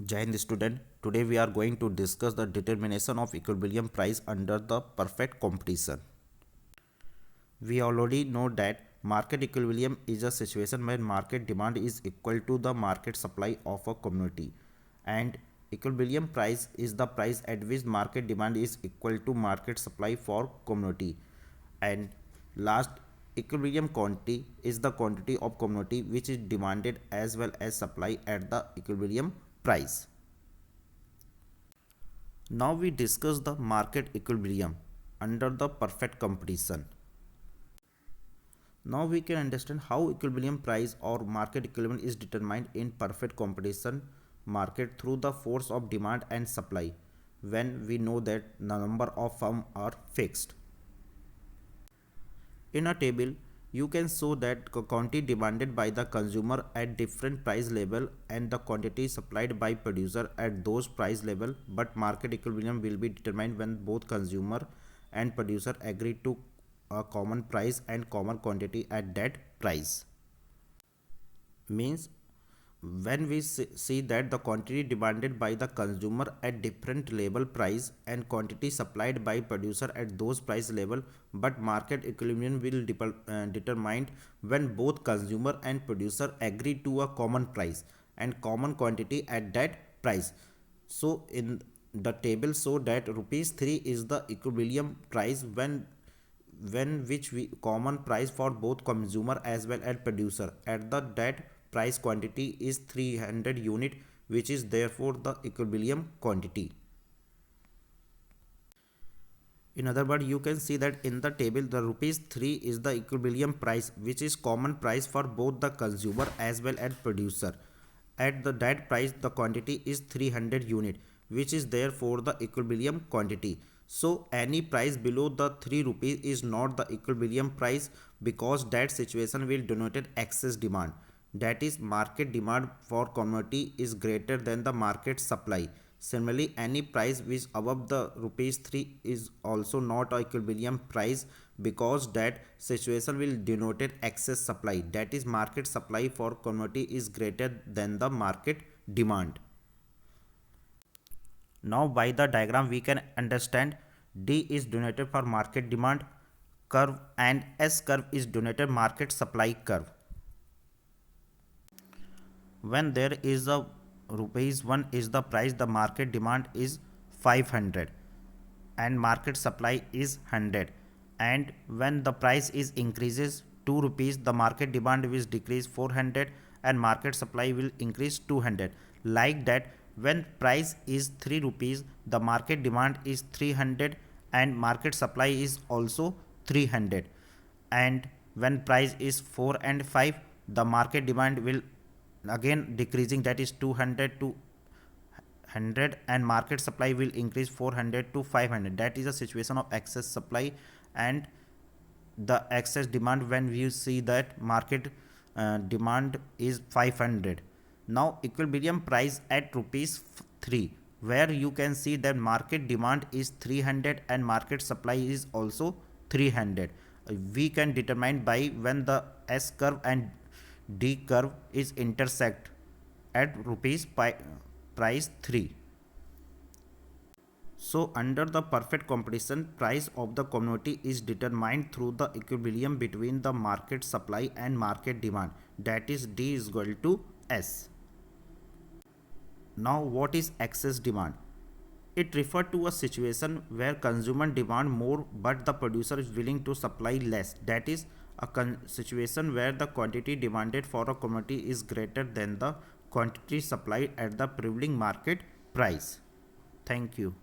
Jai Hind student, today we are going to discuss the determination of equilibrium price under the perfect competition. We already know that market equilibrium is a situation where market demand is equal to the market supply of a commodity, and equilibrium price is the price at which market demand is equal to market supply for commodity. And last, equilibrium quantity is the quantity of commodity which is demanded as well as supply at the equilibrium price. Now we discuss the market equilibrium under the perfect competition. Now we can understand how equilibrium price or market equilibrium is determined in perfect competition market through the force of demand and supply when we know that the number of firms are fixed. In a table, you can show that quantity demanded by the consumer at different price level and the quantity supplied by producer at those price level, but market equilibrium will be determined when both consumer and producer agree to a common price and common quantity at that price. Means when we see that the quantity demanded by the consumer at different label price and quantity supplied by producer at those price level, but market equilibrium will determined when both consumer and producer agree to a common price and common quantity at that price. So in the table show that rupees 3 is the equilibrium price when which we common price for both consumer as well as producer at the that price quantity is 300 unit, which is therefore the equilibrium quantity. In other words, you can see that in the table the rupees 3 is the equilibrium price which is common price for both the consumer as well as producer. At the that price the quantity is 300 unit, which is therefore the equilibrium quantity. So any price below the 3 rupees is not the equilibrium price because that situation will denote excess demand. That is, market demand for commodity is greater than the market supply. Similarly, any price which above the rupees 3 is also not a equilibrium price because that situation will denote excess supply. That is, market supply for commodity is greater than the market demand. Now by the diagram we can understand D is denoted for market demand curve and S curve is denoted market supply curve. When there is a rupees 1 is the price, the market demand is 500 and market supply is 100, and when the price is increases 2 rupees, the market demand will decrease 400 and market supply will increase 200. Like that, when price is 3 rupees, the market demand is 300 and market supply is also 300, and when price is 4 and 5, the market demand will again decreasing, that is 200 to 100, and market supply will increase 400 to 500. That is a situation of excess supply and the excess demand when we see that market demand is 500. Now equilibrium price at rupees 3, where you can see that market demand is 300 and market supply is also 300. We can determine by when the S curve and D curve is intersect at rupees price 3. So under the perfect competition, price of the commodity is determined through the equilibrium between the market supply and market demand, that is D is equal to S. Now what is excess demand? It refers to a situation where consumer demand more but the producer is willing to supply less. That is a situation where the quantity demanded for a commodity is greater than the quantity supplied at the prevailing market price. Thank you.